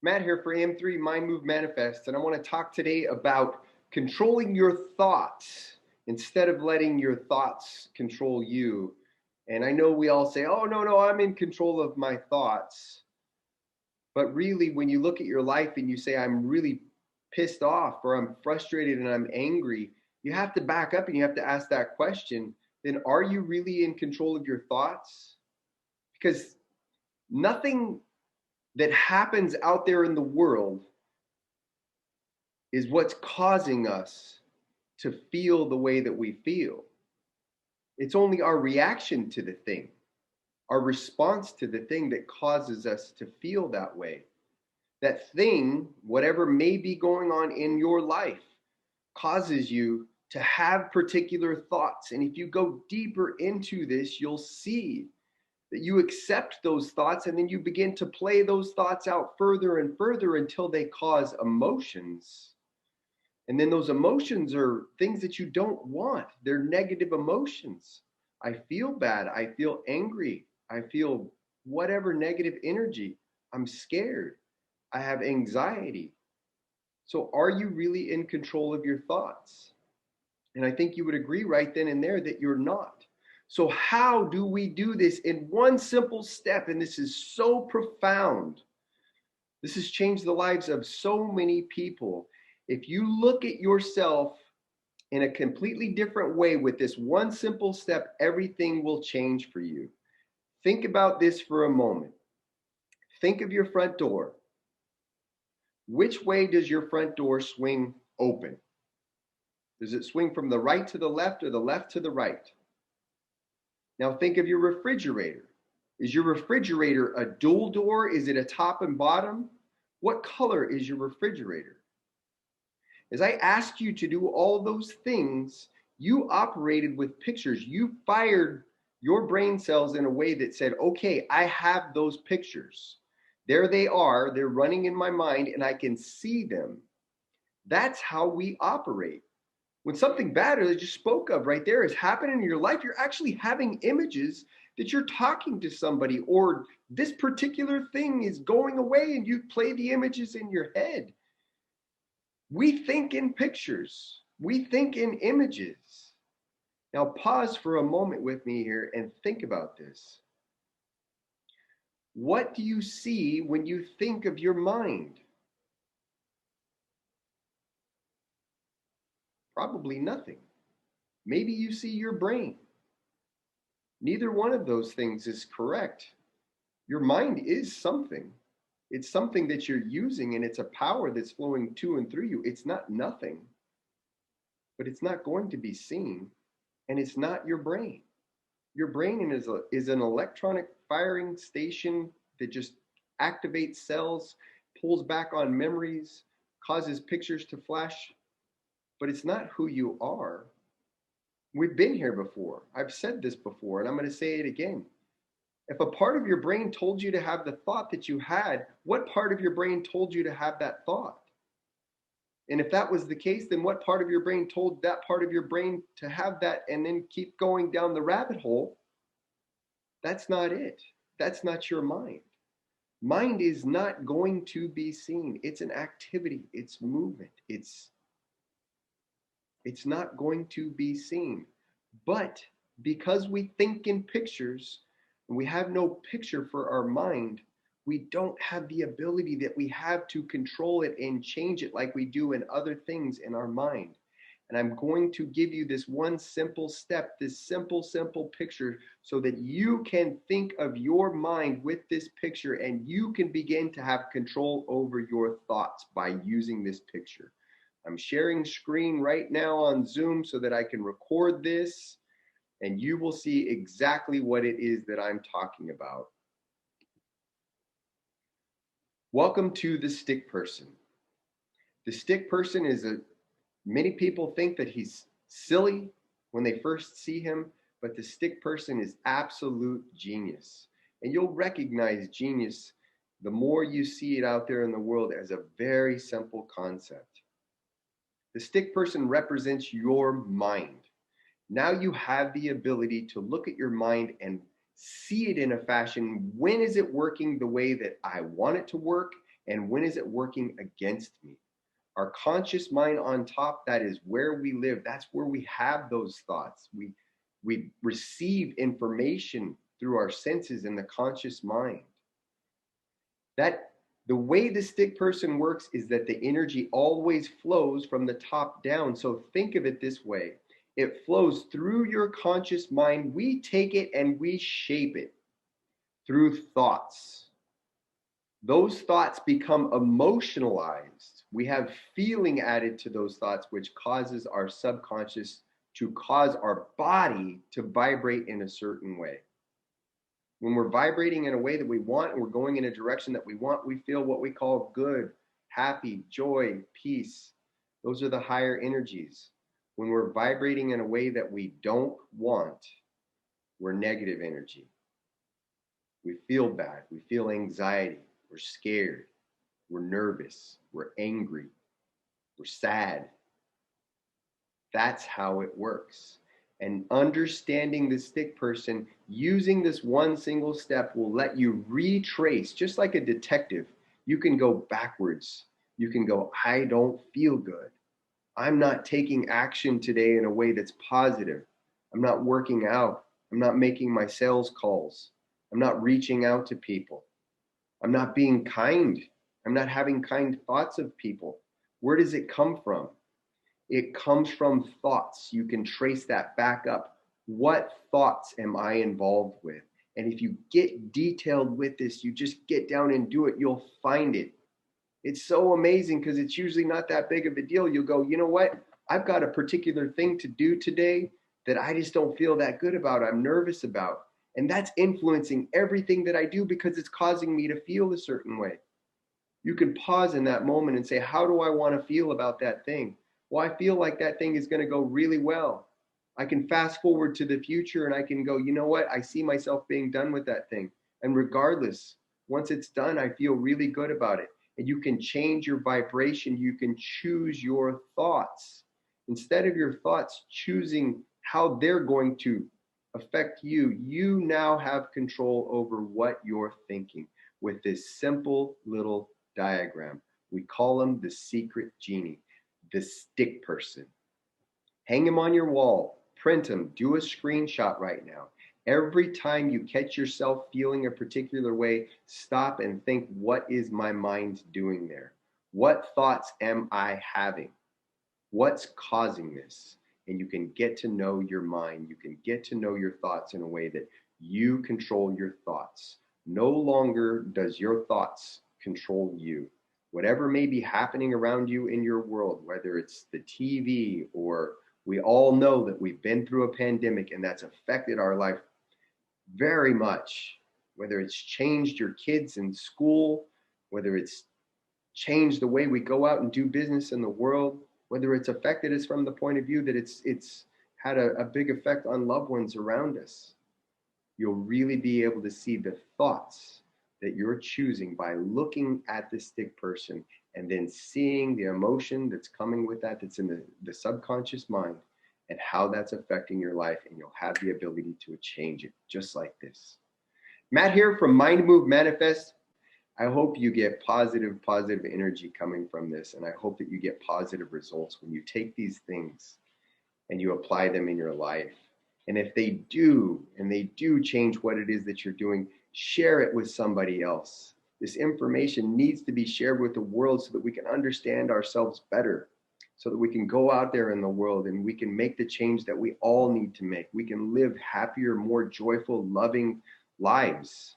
Matt here for AM3 Mind Move Manifest, and I want to talk today about controlling your thoughts instead of letting your thoughts control you. And I know we all say, oh, no, I'm in control of my thoughts. But really, when you look at your life and you say, I'm really pissed off or I'm frustrated and I'm angry, you have to back up and you have to ask that question. Then are you really in control of your thoughts? Because nothing that happens out there in the world is what's causing us to feel the way that we feel. It's only our reaction to the thing, our response to the thing that causes us to feel that way. That thing, whatever may be going on in your life, causes you to have particular thoughts. And if you go deeper into this, you'll see that you accept those thoughts and then you begin to play those thoughts out further and further until they cause emotions. And then those emotions are things that you don't want. They're negative emotions. I feel bad. I feel angry. I feel whatever negative energy. I'm scared. I have anxiety. So, are you really in control of your thoughts? And I think you would agree right then and there that you're not. So, how do we do this in one simple step? And this is so profound. This has changed the lives of so many people. If you look at yourself in a completely different way with this one simple step, everything will change for you. Think about this for a moment. Think of your front door. Which way does your front door swing open? Does it swing from the right to the left or the left to the right? Now think of your refrigerator. Is your refrigerator a dual door? Is it a top and bottom? What color is your refrigerator? As I asked you to do all those things, you operated with pictures. You fired your brain cells in a way that said, okay, I have those pictures. There they are. They're running in my mind and I can see them. That's how we operate. When something bad, as I just spoke of right there, is happening in your life, you're actually having images that you're talking to somebody, or this particular thing is going away and you play the images in your head. We think in pictures, we think in images. Now, pause for a moment with me here and think about this. What do you see when you think of your mind? Probably nothing. Maybe you see your brain. Neither one of those things is correct. Your mind is something. It's something that you're using and it's a power that's flowing to and through you. It's not nothing, but it's not going to be seen, and it's not your brain. Your brain is an electronic firing station that just activates cells, pulls back on memories, causes pictures to flash, but it's not who you are. We've been here before. I've said this before, and I'm going to say it again. If a part of your brain told you to have the thought that you had, what part of your brain told you to have that thought? And if that was the case, then what part of your brain told that part of your brain to have that and then keep going down the rabbit hole? That's not it. That's not your mind. Mind is not going to be seen. It's an activity, it's movement. It's not going to be seen. But because we think in pictures and we have no picture for our mind, we don't have the ability that we have to control it and change it like we do in other things in our mind. And I'm going to give you this one simple step, this simple picture, so that you can think of your mind with this picture and you can begin to have control over your thoughts by using this picture. I'm sharing screen right now on Zoom so that I can record this and you will see exactly what it is that I'm talking about. Welcome to the stick person. The stick person is many people think that he's silly when they first see him, but the stick person is absolute genius. And you'll recognize genius the more you see it out there in the world as a very simple concept. The stick person represents your mind. Now you have the ability to look at your mind and see it in a fashion. When is it working the way that I want it to work? and when is it working against me? Our conscious mind on top, that is where we live. That's where we have those thoughts. We receive information through our senses in the conscious mind. That the way the stick person works is that the energy always flows from the top down. So think of it this way. It flows through your conscious mind. We take it and we shape it through thoughts. Those thoughts become emotionalized. We have feeling added to those thoughts, which causes our subconscious to cause our body to vibrate in a certain way. When we're vibrating in a way that we want and we're going in a direction that we want, we feel what we call good, happy, joy, peace. Those are the higher energies. When we're vibrating in a way that we don't want, we're negative energy. We feel bad. We feel anxiety. We're scared. We're nervous. We're angry. We're sad. That's how it works. And understanding the stick person, using this one single step will let you retrace, just like a detective. You can go backwards. You can go, I don't feel good. I'm not taking action today in a way that's positive. I'm not working out. I'm not making my sales calls. I'm not reaching out to people. I'm not being kind. I'm not having kind thoughts of people. Where does it come from? It comes from thoughts. You can trace that back up. What thoughts am I involved with? And if you get detailed with this, you just get down and do it, you'll find it. It's so amazing because it's usually not that big of a deal. You'll go, you know what? I've got a particular thing to do today that I just don't feel that good about. I'm nervous about. And that's influencing everything that I do because it's causing me to feel a certain way. You can pause in that moment and say, how do I want to feel about that thing? Well, I feel like that thing is going to go really well. I can fast forward to the future and I can go, you know what? I see myself being done with that thing. And regardless, once it's done, I feel really good about it. And you can change your vibration. You can choose your thoughts. Instead of your thoughts choosing how they're going to affect you, you now have control over what you're thinking with this simple little diagram. We call him the secret genie, the stick person. Hang him on your wall, print him, do a screenshot right now. Every time you catch yourself feeling a particular way, stop and think, what is my mind doing there? What thoughts am I having? What's causing this? And you can get to know your mind. You can get to know your thoughts in a way that you control your thoughts. No longer does your thoughts control you. Whatever may be happening around you in your world, whether it's the TV or we all know that we've been through a pandemic and that's affected our life very much, whether it's changed your kids in school, whether it's changed the way we go out and do business in the world, whether it's affected us from the point of view that it's had a big effect on loved ones around us. You'll really be able to see the thoughts that you're choosing by looking at the stick person and then seeing the emotion that's coming with that, that's in the subconscious mind, and how that's affecting your life. And you'll have the ability to change it just like this. Matt here from Mind Move Manifest. I hope you get positive energy coming from this. And I hope that you get positive results when you take these things and you apply them in your life. And if they do, and they do change what it is that you're doing, share it with somebody else. This information needs to be shared with the world so that we can understand ourselves better, so that we can go out there in the world and we can make the change that we all need to make. We can live happier, more joyful, loving lives.